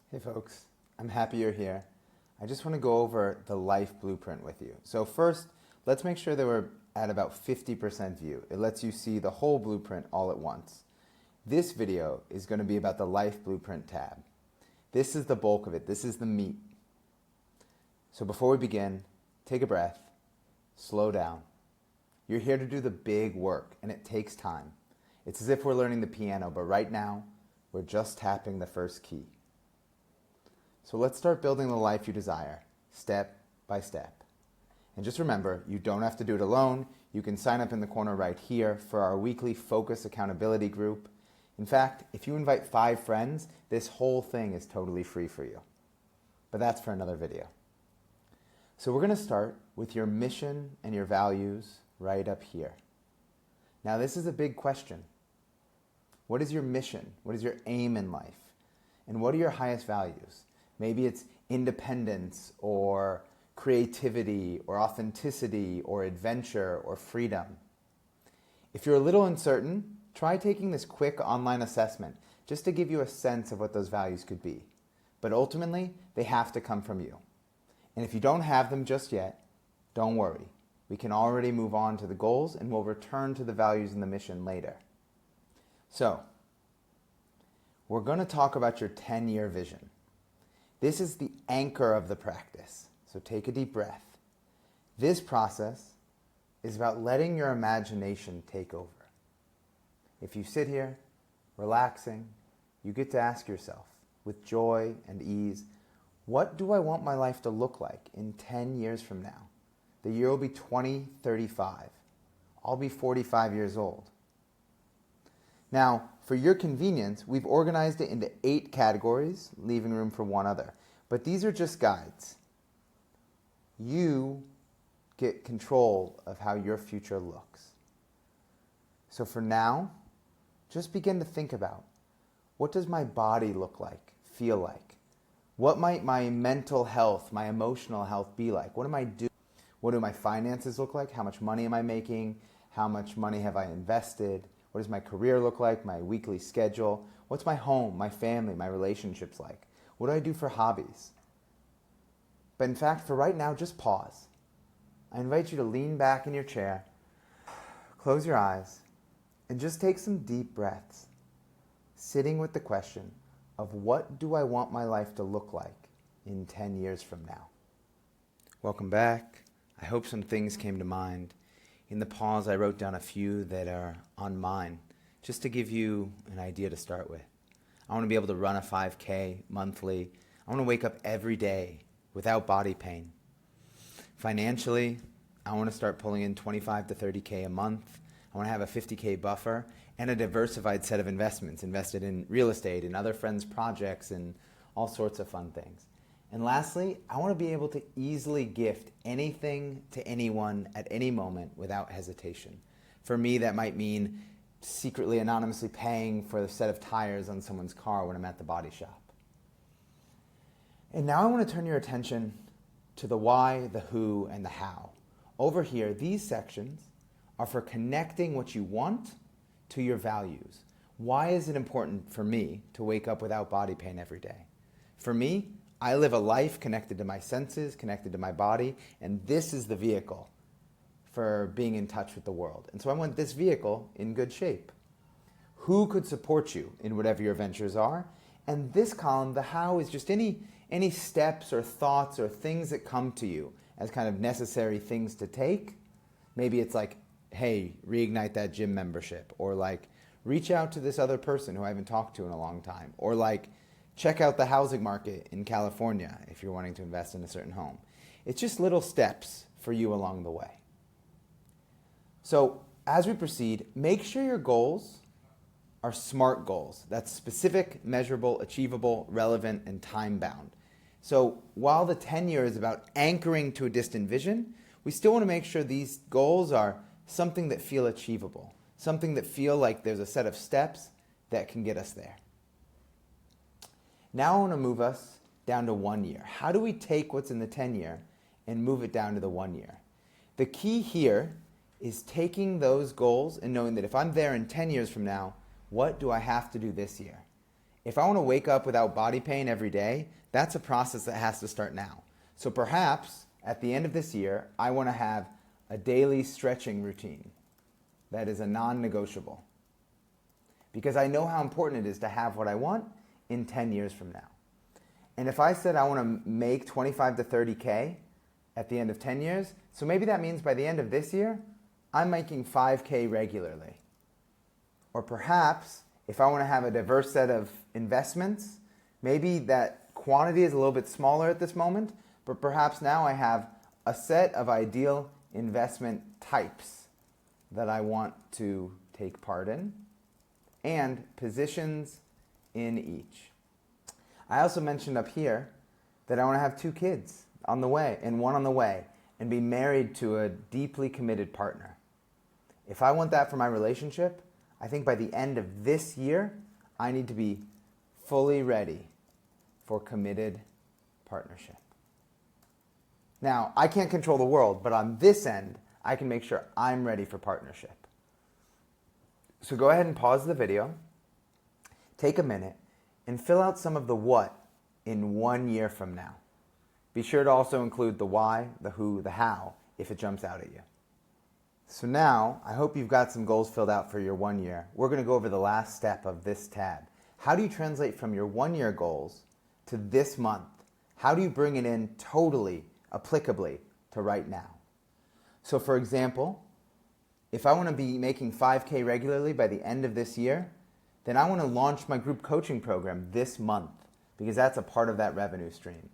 Hey folks, I'm happy you're here. I just want to go over the life blueprint with you. So first, let's make sure that we're at about 50% view. It lets you see the whole blueprint all at once. This video is going to be about the life blueprint tab. This is the bulk of it. This is the meat. So before we begin, take a breath, slow down. You're here to do the big work, and it takes time. It's as if we're learning the piano, but right now, we're just tapping the first key. So let's start building the life you desire, step by step. And just remember, you don't have to do it alone. You can sign up in the corner right here for our weekly focus accountability group. In fact, if you invite 5 friends, this whole thing is totally free for you. But that's for another video. So we're going to start with your mission and your values right up here. Now this is a big question. What is your mission? What is your aim in life? And what are your highest values? Maybe it's independence or creativity or authenticity or adventure or freedom. If you're a little uncertain, try taking this quick online assessment just to give you a sense of what those values could be. But ultimately, they have to come from you. And if you don't have them just yet, don't worry. We can already move on to the goals and we'll return to the values and the mission later. So, we're going to talk about your 10-year vision. This is the anchor of the practice, so take a deep breath. This process is about letting your imagination take over. If you sit here, relaxing, you get to ask yourself, with joy and ease, what do I want my life to look like in 10 years from now? The year will be 2035. I'll be 45 years old. Now, for your convenience, we've organized it into 8 categories, leaving room for one other. But these are just guides. You get control of how your future looks. So for now, just begin to think about, what does my body look like, feel like? What might my mental health, my emotional health be like? What am I doing? What do my finances look like? How much money am I making? How much money have I invested? What does my career look like? My weekly schedule? What's my home, my family, my relationships like? What do I do for hobbies? But in fact, for right now, just pause. I invite you to lean back in your chair, close your eyes, and just take some deep breaths, sitting with the question of what do I want my life to look like in 10 years from now? Welcome back. I hope some things came to mind. In the pause, I wrote down a few that are on mine, just to give you an idea to start with. I want to be able to run a 5K monthly. I want to wake up every day without body pain. Financially, I want to start pulling in 25 to 30K a month. I want to have a 50K buffer and a diversified set of investments, invested in real estate and other friends' projects and all sorts of fun things. And lastly, I want to be able to easily gift anything to anyone at any moment without hesitation. For me, that might mean secretly, anonymously paying for the set of tires on someone's car when I'm at the body shop. And now I want to turn your attention to the why, the who, and the how. Over here, these sections are for connecting what you want to your values. Why is it important for me to wake up without body pain every day? For me, I live a life connected to my senses, connected to my body, and this is the vehicle for being in touch with the world. And so I want this vehicle in good shape. Who could support you in whatever your ventures are? And this column, the how, is just any steps or thoughts or things that come to you as kind of necessary things to take. Maybe it's like, hey, reignite that gym membership, or like, reach out to this other person who I haven't talked to in a long time, or like, check out the housing market in California if you're wanting to invest in a certain home. It's just little steps for you along the way. So as we proceed, make sure your goals are SMART goals. That's specific, measurable, achievable, relevant, and time-bound. So while the 10-year is about anchoring to a distant vision, we still want to make sure these goals are something that feel achievable, something that feel like there's a set of steps that can get us there. Now I want to move us down to 1 year. How do we take what's in the 10-year and move it down to the 1 year? The key here is taking those goals and knowing that if I'm there in 10 years from now, what do I have to do this year? If I want to wake up without body pain every day, that's a process that has to start now. So perhaps at the end of this year, I want to have a daily stretching routine that is a non-negotiable, because I know how important it is to have what I want in 10 years from now. And if I said I want to make 25 to 30K at the end of 10 years, so maybe that means by the end of this year, I'm making 5K regularly. Or perhaps if I want to have a diverse set of investments, maybe that quantity is a little bit smaller at this moment, but perhaps now I have a set of ideal investment types that I want to take part in, and positions in each. I also mentioned up here that I want to have 2 kids on the way and 1 on the way, and be married to a deeply committed partner. If I want that for my relationship, I think by the end of this year, I need to be fully ready for committed partnership. Now, I can't control the world, but on this end, I can make sure I'm ready for partnership. So go ahead and pause the video, take a minute, and fill out some of the what in 1 year from now. Be sure to also include the why, the who, the how, if it jumps out at you. So now, I hope you've got some goals filled out for your 1 year. We're going to go over the last step of this tab. How do you translate from your 1 year goals to this month? How do you bring it in totally, applicably to right now? So for example, if I want to be making 5K regularly by the end of this year, then I want to launch my group coaching program this month, because that's a part of that revenue stream.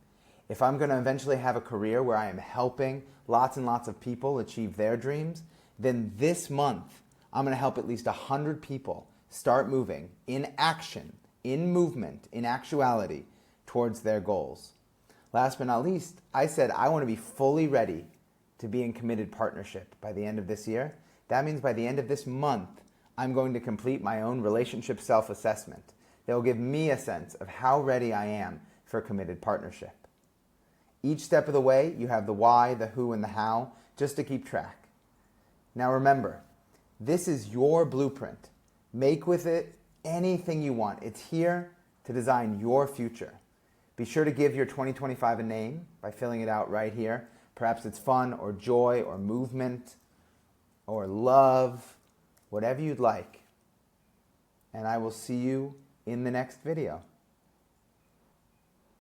If I'm going to eventually have a career where I am helping lots and lots of people achieve their dreams, then this month I'm going to help at least 100 people start moving in action, in movement, in actuality towards their goals. Last but not least, I said I want to be fully ready to be in committed partnership by the end of this year. That means by the end of this month, I'm going to complete my own relationship self-assessment that will give me a sense of how ready I am for committed partnership. Each step of the way, you have the why, the who, and the how, just to keep track. Now remember, this is your blueprint. Make with it anything you want. It's here to design your future. Be sure to give your 2025 a name by filling it out right here. Perhaps it's fun or joy or movement or love, whatever you'd like. And I will see you in the next video.